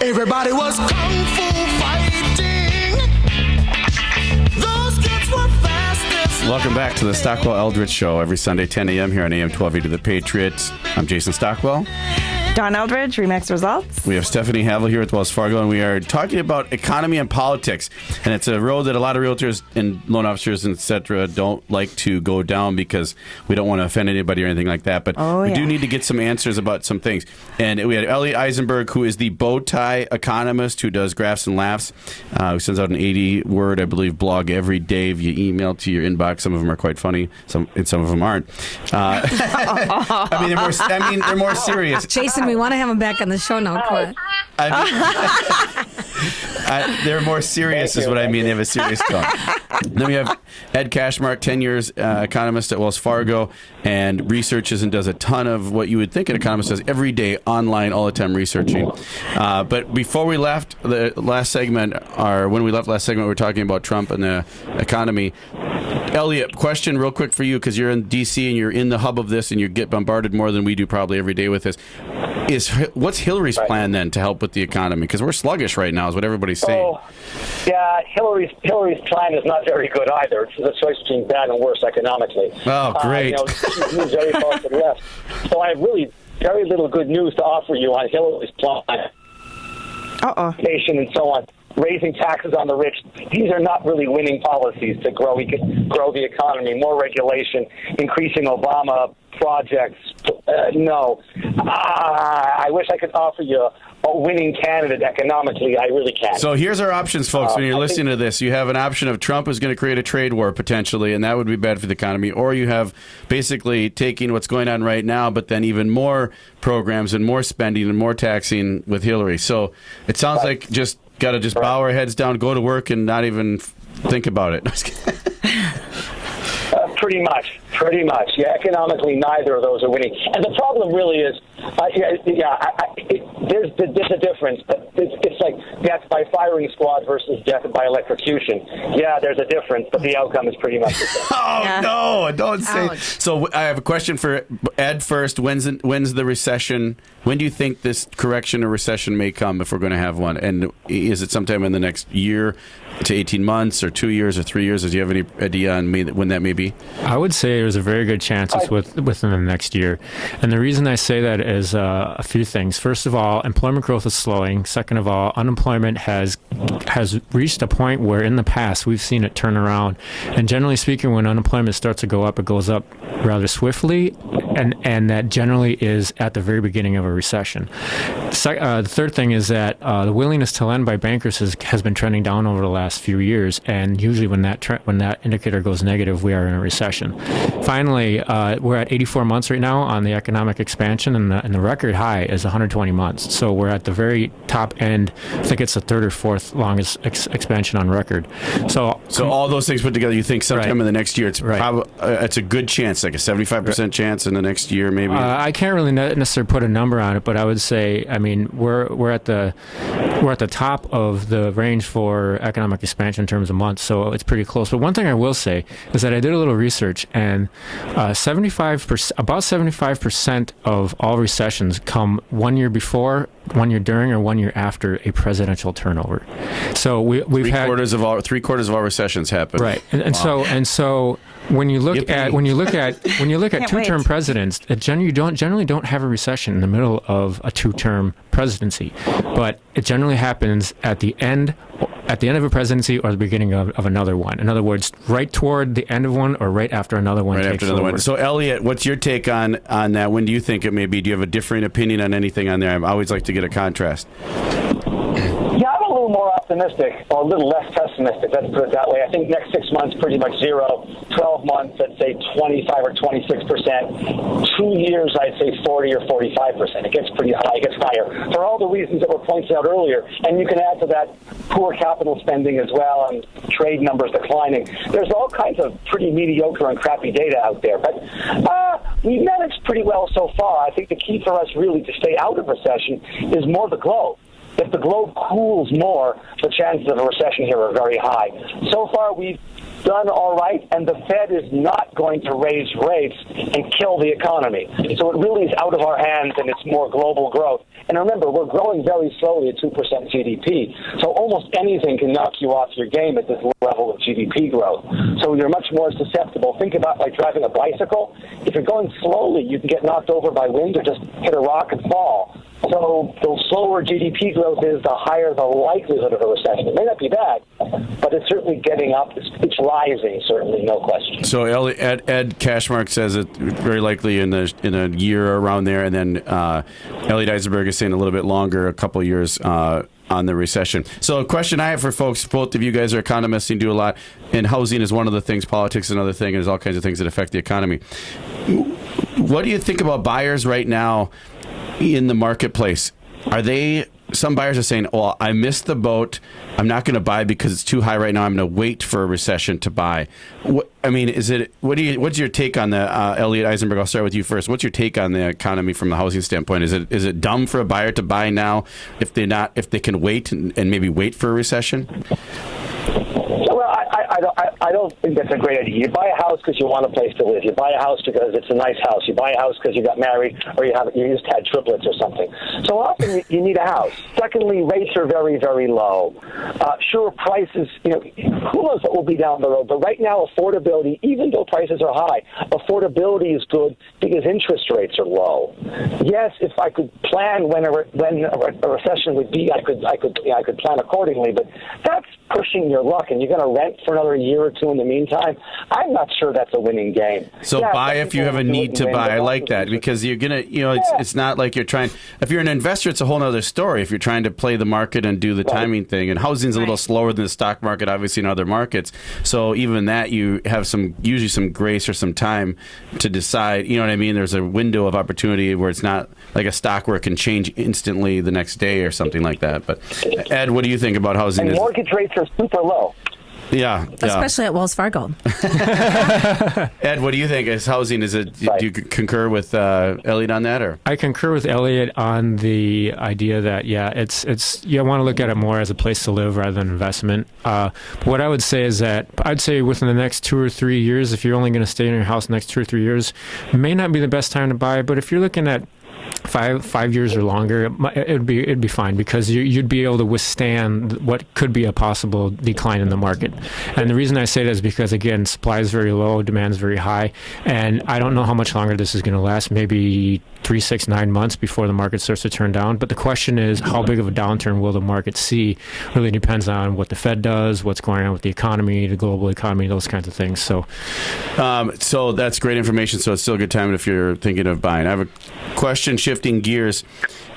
Everybody was kung fu fighting. Those kids were fast as Welcome back to the Stockwell Eldridge Show every Sunday, 10 a.m. here on AM 1280 The Patriot. I'm Jason Stockwell. Don Eldridge, Remax Results. We have Stephanie Havel here with Wells Fargo, and we are talking about economy and politics. And it's a road that a lot of realtors and loan officers, et cetera, don't like to go down because we don't want to offend anybody or anything like that. But we do need to get some answers about some things. And we had Elliot Eisenberg, who is the bow tie economist who does Graphs and Laughs, who sends out an 80-word, I believe, blog every day via email to your inbox. Some of them are quite funny, some of them aren't. They're more serious. Jason, we want to have him back on the show now. Quit. They're more serious is what I mean. They have a serious tone. Then we have Ed Cashmark, 10 years economist at Wells Fargo, and researches and does a ton of what you would think an economist does every day, online, all the time researching. But before we left the last segment, when we left last segment, we were talking about Trump and the economy. Elliot, question real quick for you, because you're in D.C. and you're in the hub of this and you get bombarded more than we do probably every day with this. What's Hillary's plan then to help with the economy? Because we're sluggish right now is what everybody's saying. Oh, yeah, Hillary's plan is not very good either. It's the choice between bad and worse economically. Oh, great. She's moved very far to the left. So I have really very little good news to offer you on Hillary's plan. Nation and so on. Raising taxes on the rich. These are not really winning policies to grow the economy. More regulation, increasing Obama projects. No. I wish I could offer you a winning candidate economically. I really can't. So here's our options, folks. When you're listening to this, you have an option of Trump is going to create a trade war potentially, and that would be bad for the economy. Or you have basically taking what's going on right now, but then even more programs and more spending and more taxing with Hillary. So it sounds like just got to just bow our heads down, go to work, and not even think about it. Pretty much. Yeah, economically, neither of those are winning. And the problem really is, there's a difference. But it's like death by firing squad versus death by electrocution. Yeah, there's a difference, but the outcome is pretty much the same. No, don't say. So I have a question for Ed first. When's the recession? When do you think this correction or recession may come, if we're going to have one? And is it sometime in the next year to 18 months or 2 years or 3 years? Do you have any idea on when that may be? I would say there's a very good chance it's within the next year. And the reason I say that is a few things. First of all, employment growth is slowing. Second of all, unemployment has reached a point where in the past we've seen it turn around. And generally speaking, when unemployment starts to go up, it goes up rather swiftly. And that generally is at the very beginning of a recession. The third thing is that the willingness to lend by bankers has been trending down over the last few years, and usually when that indicator goes negative, we are in a recession. Finally, we're at 84 months right now on the economic expansion, and the record high is 120 months. So we're at the very top end. I think it's the third or fourth longest expansion on record. So all those things put together, you think sometime in the next year, it's a good chance, like a 75% chance in the next year, maybe. I can't really necessarily put a number on it, but I would say, I mean, we're at the top of the range for economic expansion in terms of months, so it's pretty close. But one thing I will say is that I did a little research, and about 75% of all recessions come 1 year before, 1 year during, or 1 year after a presidential turnover. So we've had three quarters of all recessions happen. Right, and so when you look at two-term presidents, you generally don't have a recession in the middle of a two-term presidency, but it generally happens at the end of a presidency or the beginning of another one. In other words, right toward the end of one or right after another one takes over. So, Elliot, what's your take on that? When do you think it may be? Do you have a different opinion on anything on there? I always like to get a contrast. Yeah, I'm a little more optimistic, or a little less pessimistic, let's put it that way. I think next 6 months, pretty much zero. 12 months, let's say 25 or 26%. 2 years, I'd say 40 or 45%. It gets pretty high, it gets higher. For all the reasons that were pointed out earlier, and you can add to that poor capital spending as well, and trade numbers declining. There's all kinds of pretty mediocre and crappy data out there. But we've managed pretty well so far. I think the key for us really to stay out of recession is more the globe. If the globe cools more, the chances of a recession here are very high. So far, we've done all right, and the Fed is not going to raise rates and kill the economy. So it really is out of our hands, and it's more global growth. And remember, we're growing very slowly at 2% GDP, so almost anything can knock you off your game at this level of GDP growth. So you're much more susceptible. Think about like driving a bicycle. If you're going slowly, you can get knocked over by wind or just hit a rock and fall. So the slower GDP growth is, the higher the likelihood of a recession. It may not be bad, but it's certainly getting up. It's rising, certainly, no question. So Ed Cashmark says it very likely in a year around there, and then Elliot Eisenberg is saying a little bit longer, a couple of years on the recession. So a question I have for folks, both of you guys are economists and do a lot, and housing is one of the things, politics is another thing, and there's all kinds of things that affect the economy. What do you think about buyers right now in the marketplace? Some buyers are saying, "Oh, I missed the boat. I'm not going to buy because it's too high right now. I'm going to wait for a recession to buy." What's your take on the Elliot Eisenberg? I'll start with you first. What's your take on the economy from the housing standpoint? Is it dumb for a buyer to buy now if they can wait and maybe wait for a recession? Well, I don't think that's a great idea. You buy a house because you want a place to live. You buy a house because it's a nice house. You buy a house because you got married or you just had triplets or something. So often you need a house. Secondly, rates are very, very low. Sure, prices, who knows what will be down the road. But right now, affordability, even though prices are high, affordability is good because interest rates are low. Yes, if I could plan when a recession would be, I could plan accordingly. But that's pushing your luck, and you're going to rent for another year or two in the meantime. I'm not sure that's a winning game. So buy if you have a need to buy. I like that because you're going to, it's not like you're trying. If you're an investor, it's a whole other story. If you're trying to play the market and do the timing thing, and housing's a little slower than the stock market, obviously, in other markets. So even that, you have usually some grace or some time to decide. You know what I mean? There's a window of opportunity where it's not like a stock where it can change instantly the next day or something like that. But Ed, what do you think about housing? And mortgage rates are super low. Yeah. Especially at Wells Fargo. Ed, what do you think? Is housing, do you concur with Elliot on that? Or I concur with Elliot on the idea that, it's you want to look at it more as a place to live rather than investment. But what I would say is that I'd say within the next 2 or 3 years, if you're only going to stay in your house the next 2 or 3 years, may not be the best time to buy. But if you're looking at 5 years or longer, it'd be fine because you'd be able to withstand what could be a possible decline in the market. And the reason I say that is because, again, supply is very low, demand is very high, and I don't know how much longer this is going to last. Maybe 3, 6, 9 months before the market starts to turn down. But the question is, how big of a downturn will the market see? Really depends on what the Fed does, what's going on with the economy, the global economy, those kinds of things. So that's great information. So it's still a good time if you're thinking of buying. I have a question, shifting gears.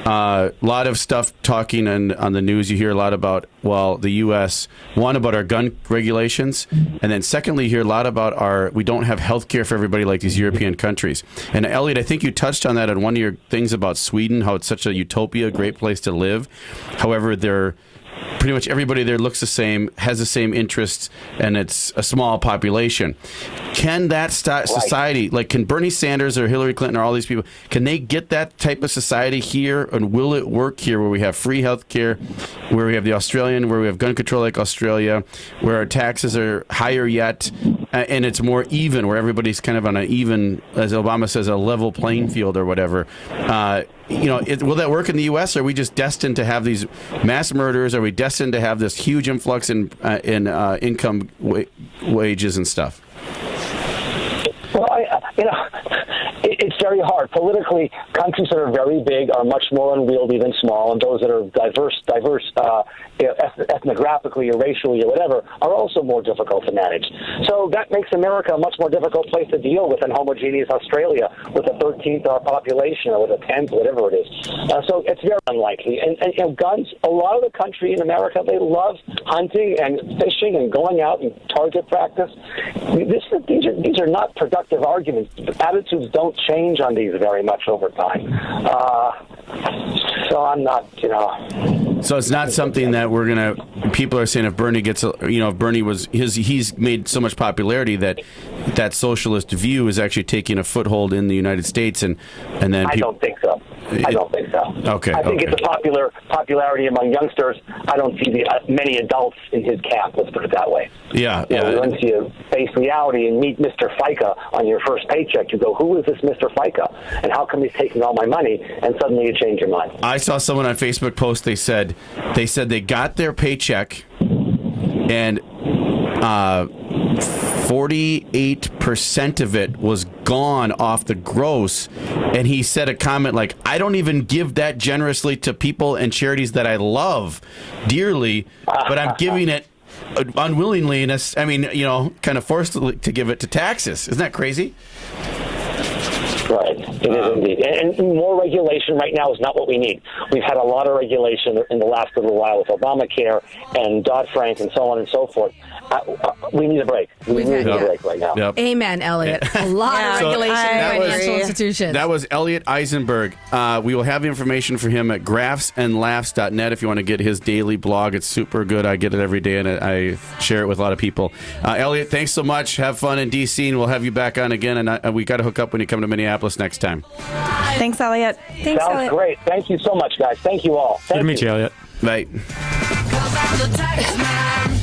A lot of stuff talking on the news. You hear a lot about, the U.S., one, about our gun regulations, and then secondly, you hear a lot about we don't have health care for everybody like these European countries. And Elliot, I think you touched on that on one of your things about Sweden, how it's such a utopia, great place to live. However, pretty much everybody there looks the same, has the same interests, and it's a small population. Can that society, can Bernie Sanders or Hillary Clinton or all these people, can they get that type of society here, and will it work here where we have free health care, where we have the Australian, where we have gun control like Australia, where our taxes are higher yet, and it's more even, where everybody's kind of on an even, as Obama says, a level playing field or whatever. Will that work in the U.S.? Are we just destined to have these mass murders? Are we destined to have this huge influx in income wages and stuff? Well, it's very hard. Politically, countries that are very big are much more unwieldy than small, and those that are diverse, ethnographically or racially or whatever, are also more difficult to manage. So that makes America a much more difficult place to deal with than homogeneous Australia with a 13th of our population or with a 10th, whatever it is. So it's very unlikely. And guns, a lot of the country in America, they love hunting and fishing and going out and target practice. These are not productive arguments. Attitudes don't change on these very much over time. So I'm not, So it's not something that people are saying if Bernie gets, if Bernie he's made so much popularity that socialist view is actually taking a foothold in the United States, and then I don't think so. I don't think so. Okay. I think it's a popularity among youngsters. I don't see many adults in his camp. Let's put it that way. Yeah. Once you face reality and meet Mr. FICA on your first paycheck, you go, "Who is this Mr. FICA? And how come he's taking all my money?" And suddenly you change your mind. I saw someone on Facebook post. They said they got their paycheck and 48% of it was gone off the gross, and he said a comment like, "I don't even give that generously to people and charities that I love dearly, but I'm giving it unwillingly, and kind of forced to give it to taxes." Isn't that crazy? Right. It is indeed. And more regulation right now is not what we need. We've had a lot of regulation in the last little while with Obamacare and Dodd-Frank and so on and so forth. We need a break. We need a break right now. Yep. Amen, Elliot. A lot of regulation in financial institutions. That was Elliot Eisenberg. We will have information for him at graphsandlaughs.net if you want to get his daily blog. It's super good. I get it every day, and I share it with a lot of people. Elliot, thanks so much. Have fun in D.C., and we'll have you back on again. And we got to hook up when you come to Minneapolis next time. Thanks, Elliot. Thanks, Sounds Elliot. great. Thank you so much, guys. Thank you all. Good to meet you, Elliot. Bye. Cause I'm the tax man.